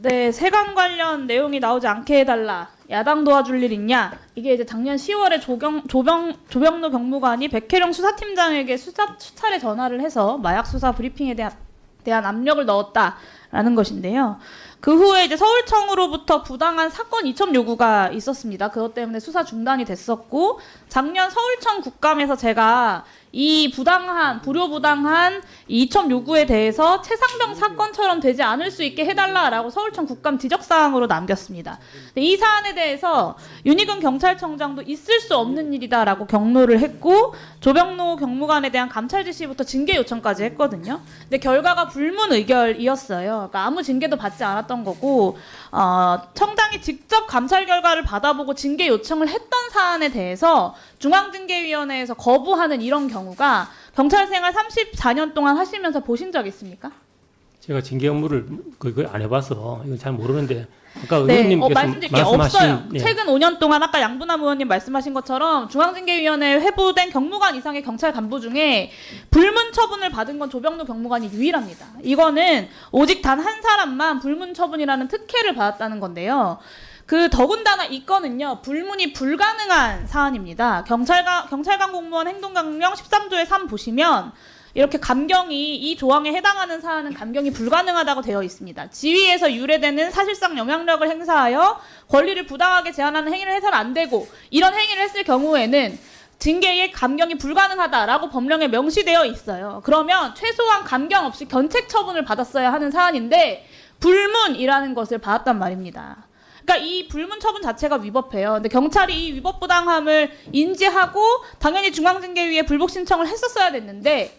네, 세관 관련 내용이 나오지 않게 해달라. 야당 도와줄 일 있냐? 이게 이제 작년 10월에 조병노 경무관이 백혜령 수사팀장에게 수차례 전화를 해서 마약 수사 브리핑에 대한 압력을 넣었다라는 것인데요. 그 후에 이제 서울청으로부터 부당한 사건 이첩 요구가 있었습니다. 그것 때문에 수사 중단이 됐었고, 작년 서울청 국감에서 제가 이 불효부당한 이첩 요구에 대해서 최상병 사건처럼 되지 않을 수 있게 해달라라고 서울청 국감 지적사항으로 남겼습니다. 근데 이 사안에 대해서 윤희근 경찰청장도 있을 수 없는 일이다라고 경로를 했고, 조병노 경무관에 대한 감찰 지시부터 징계 요청까지 했거든요. 근데 결과가 불문의결이었어요. 그러니까 아무 징계도 받지 않았던 거고, 청장이 직접 감찰 결과를 받아보고 징계 요청을 했던 사안에 대해서 중앙징계위원회에서 거부하는 이런 경우가 경찰 생활 34년 동안 하시면서 보신 적 있습니까? 제가 징계 업무를 안 해봐서 이건 잘 모르는데 아까 네, 의원님께서 말씀드릴게요. 말씀하신 없어요. 예. 최근 5년 동안 아까 양분남 의원님 말씀하신 것처럼 중앙징계위원회에 회부된 경무관 이상의 경찰 간부 중에 불문 처분을 받은 건 조병노 경무관이 유일합니다. 이거는 오직 단 한 사람만 불문 처분이라는 특혜를 받았다는 건데요. 더군다나 이 건은요, 불문이 불가능한 사안입니다. 경찰관 공무원 행동강령 13조의 3 보시면 이렇게 감경이 이 조항에 해당하는 사안은 감경이 불가능하다고 되어 있습니다. 지위에서 유래되는 사실상 영향력을 행사하여 권리를 부당하게 제한하는 행위를 해서는 안 되고, 이런 행위를 했을 경우에는 징계의 감경이 불가능하다라고 법령에 명시되어 있어요. 그러면 최소한 감경 없이 견책 처분을 받았어야 하는 사안인데 불문이라는 것을 받았단 말입니다. 그러니까 이 불문 처분 자체가 위법해요. 근데 경찰이 이 위법 부당함을 인지하고 당연히 중앙징계위에 불복 신청을 했었어야 됐는데,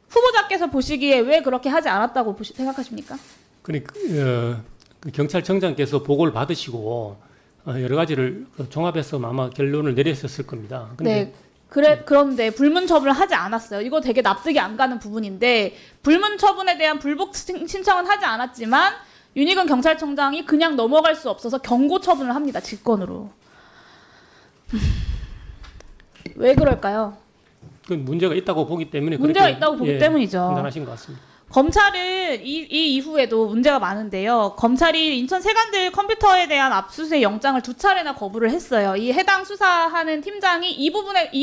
후보자께서 보시기에 왜 그렇게 하지 않았다고 생각하십니까? 그러니까 그 경찰청장께서 보고를 받으시고 여러 가지를 종합해서 아마 결론을 내렸었을 겁니다. 근데 네. 그런데 불문 처분을 하지 않았어요. 이거 되게 납득이 안 가는 부분인데, 불문 처분에 대한 불복 신청은 하지 않았지만 윤희근 경찰청장이 그냥 넘어갈 수 없어서 경고 처분을 합니다. 직권으로. 왜 그럴까요? 그 문제가 있다고 보기 때문에 문제가 있다고 보기 때문이죠. 판단하신 것 같습니다. 검찰은 이 이후에도 문제가 많은데요. 검찰이 인천 세관들 컴퓨터에 대한 압수수색 영장을 2차례나 거부를 했어요. 이 해당 수사하는 팀장이 이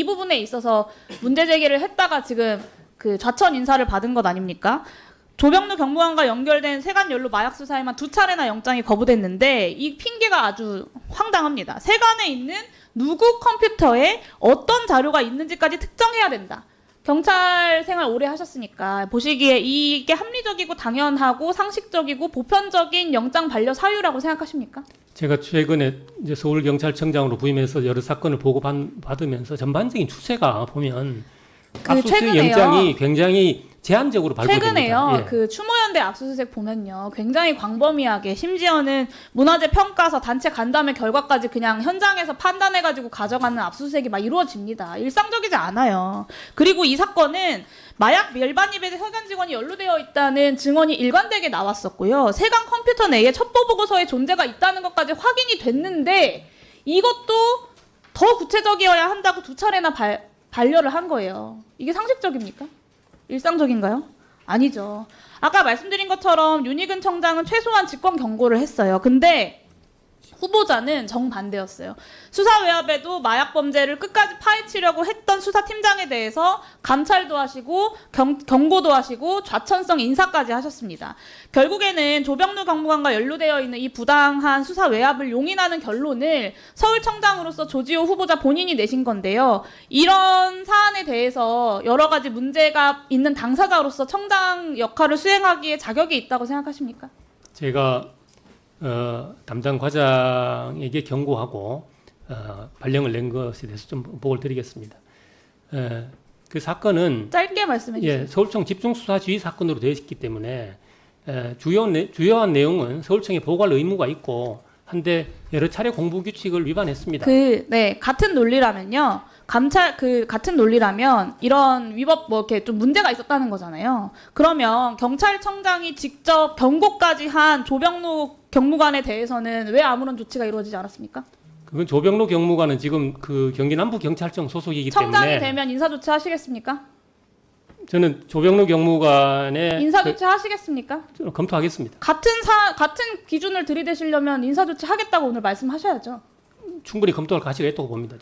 부분에 있어서 문제 제기를 했다가 지금 그 좌천 인사를 받은 것 아닙니까? 조병노 경무관과 연결된 세관 연루 마약 수사에만 2차례나 영장이 거부됐는데, 이 핑계가 아주 황당합니다. 세관에 있는 누구 컴퓨터에 어떤 자료가 있는지까지 특정해야 된다. 경찰 생활 오래 하셨으니까 보시기에 이게 합리적이고 당연하고 상식적이고 보편적인 영장 반려 사유라고 생각하십니까? 제가 최근에 이제 서울경찰청장으로 부임해서 여러 사건을 보고받으면서 전반적인 추세가 보면 압수수색 영장이 굉장히 제한적으로 발부됩니다. 최근에요. 예. 그 추모연대 압수수색 보면요, 굉장히 광범위하게, 심지어는 문화재 평가서 단체 간담회 결과까지 그냥 현장에서 판단해가지고 가져가는 압수수색이 막 이루어집니다. 일상적이지 않아요. 그리고 이 사건은 마약 일반 입에 세관 직원이 연루되어 있다는 증언이 일관되게 나왔었고요. 세관 컴퓨터 내에 첩보 보고서의 존재가 있다는 것까지 확인이 됐는데, 이것도 더 구체적이어야 한다고 2차례나 반려를 한 거예요. 이게 상식적입니까? 일상적인가요? 아니죠. 아까 말씀드린 것처럼 윤희근 청장은 최소한 직권 경고를 했어요. 근데 후보자는 정반대였어요. 수사 외압에도 마약 범죄를 끝까지 파헤치려고 했던 수사팀장에 대해서 감찰도 하시고 경고도 하시고 좌천성 인사까지 하셨습니다. 결국에는 조병노 경무관과 연루되어 있는 이 부당한 수사 외압을 용인하는 결론을 서울청장으로서 조지호 후보자 본인이 내신 건데요. 이런 사안에 대해서 여러 가지 문제가 있는 당사자로서 청장 역할을 수행하기에 자격이 있다고 생각하십니까? 제가 담당 과장에게 경고하고 발령을 낸 것에 대해서 좀 보고를 드리겠습니다. 그 사건은 짧게 말씀해 주세요. 서울청 집중수사 지휘 사건으로 되어 있기 때문에 주요한 내용은 서울청에 보고할 의무가 있고 한데 여러 차례 공부 규칙을 위반했습니다. 같은 논리라면요. 같은 논리라면 이런 위법 이렇게 좀 문제가 있었다는 거잖아요. 그러면 경찰청장이 직접 경고까지 한 조병노 경무관에 대해서는 왜 아무런 조치가 이루어지지 않았습니까? 그건 조병노 경무관은 지금 그 경기 남부 경찰청 소속이기 청장이 때문에 되면 인사 조치 하시겠습니까? 저는 조병로 경무관의 인사조치 하시겠습니까? 검토하겠습니다. 같은 기준을 들이대시려면 인사조치 하겠다고 오늘 말씀하셔야죠. 충분히 검토할 가치가 있다고 봅니다.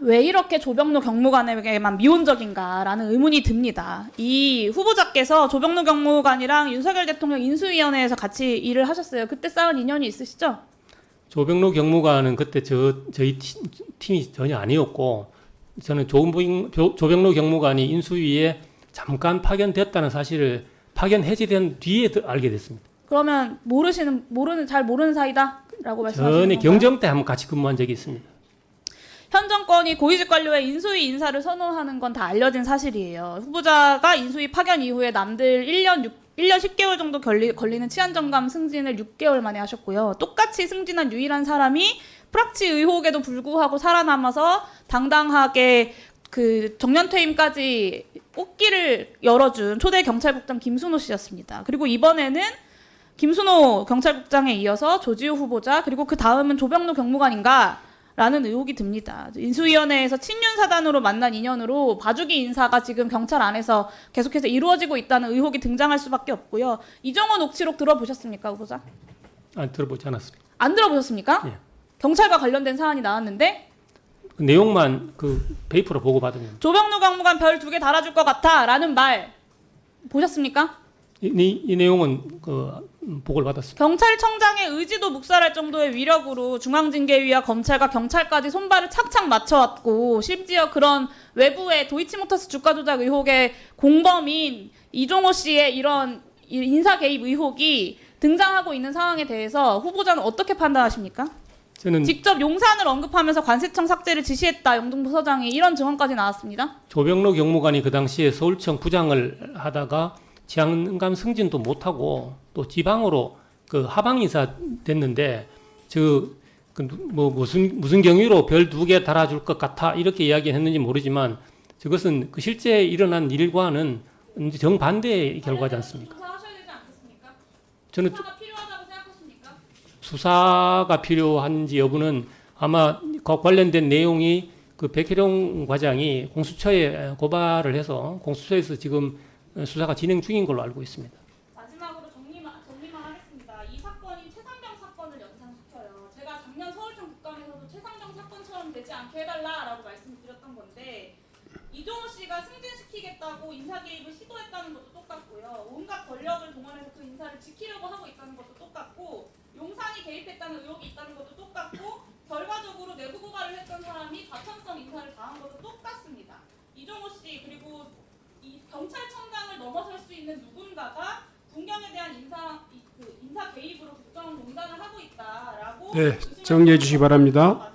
왜 이렇게 조병로 경무관에게만 미온적인가라는 의문이 듭니다. 이 후보자께서 조병로 경무관이랑 윤석열 대통령 인수위원회에서 같이 일을 하셨어요. 그때 쌓은 인연이 있으시죠? 조병로 경무관은 그때 저희 팀이 전혀 아니었고, 저는 조병로 경무관이 인수위에 잠깐 파견됐다는 사실을 파견 해제된 뒤에 알게 됐습니다. 그러면 잘 모르는 사이다라고 말씀하시는 전에 건가요? 경정 때 한번 같이 근무한 적이 있습니다. 현 정권이 고위직 관료의 인수위 인사를 선호하는 건 다 알려진 사실이에요. 후보자가 인수위 파견 이후에 남들 1년 10개월 정도 걸리는 치안정감 승진을 6개월 만에 하셨고요. 똑같이 승진한 유일한 사람이 프락치 의혹에도 불구하고 살아남아서 당당하게 그 정년퇴임까지 꽃길을 열어준 초대 경찰국장 김순호 씨였습니다. 그리고 이번에는 김순호 경찰국장에 이어서 조지호 후보자, 그리고 그 다음은 조병로 경무관인가? 라는 의혹이 듭니다. 인수위원회에서 친윤사단으로 만난 인연으로 봐주기 인사가 지금 경찰 안에서 계속해서 이루어지고 있다는 의혹이 등장할 수밖에 없고요. 이정원 옥치록 들어보셨습니까, 후보자? 들어보지 않았습니다. 안 들어보셨습니까? 예. 경찰과 관련된 사안이 나왔는데 그 내용만 그 페이퍼로 보고받으면 조병로 경무관 별 2개 달아줄 것 같아 라는 말 보셨습니까? 이 내용은 보고를 받았습니다. 경찰청장의 의지도 묵살할 정도의 위력으로 중앙징계위와 검찰과 경찰까지 손발을 착착 맞춰왔고, 심지어 그런 외부의 도이치모터스 주가 조작 의혹의 공범인 이종호 씨의 이런 인사 개입 의혹이 등장하고 있는 상황에 대해서 후보자는 어떻게 판단하십니까? 저는 직접 용산을 언급하면서 관세청 삭제를 지시했다, 영등포 서장이, 이런 증언까지 나왔습니다. 조병로 경무관이 그 당시에 서울청 부장을 하다가 치안감 승진도 못하고 또 지방으로 그 하방 인사 됐는데 무슨 경위로 별 2개 달아줄 것 같아 이렇게 이야기했는지 모르지만 저것은 그 실제 일어난 일과는 정반대의 결과지 않습니까? 수사하셔야 되지 않겠습니까? 저는 수사가 필요하다고 생각하십니까? 수사가 필요한지 여부는 아마 관련된 내용이 그 백혜룡 과장이 공수처에 고발을 해서 공수처에서 지금 수사가 진행 중인 걸로 알고 있습니다. 마지막으로 정리만 하겠습니다. 이 사건이 최상병 사건을 연상시켜요. 제가 작년 서울청 국감에서도 최상병 사건처럼 되지 않게 해달라라고 말씀드렸던 건데, 이종호 씨가 승진시키겠다고 인사 개입을 시도했다는 것도 똑같고요. 온갖 권력을 동원해서 그 인사를 지키려고 하고 있다는 것도 똑같고, 용산이 개입했다는 의혹이 있다는 것도 똑같고, 결과적으로 내부 고발을 했던 사람이 과천성 인사를 당한 것도 똑같습니다. 이종호 씨 그리고 이 경찰청장을 넘어설 수 있는 누군가가 군경에 대한 인사 개입으로 국정농단을 하고 있다라고 네, 정리해 주시기 바랍니다.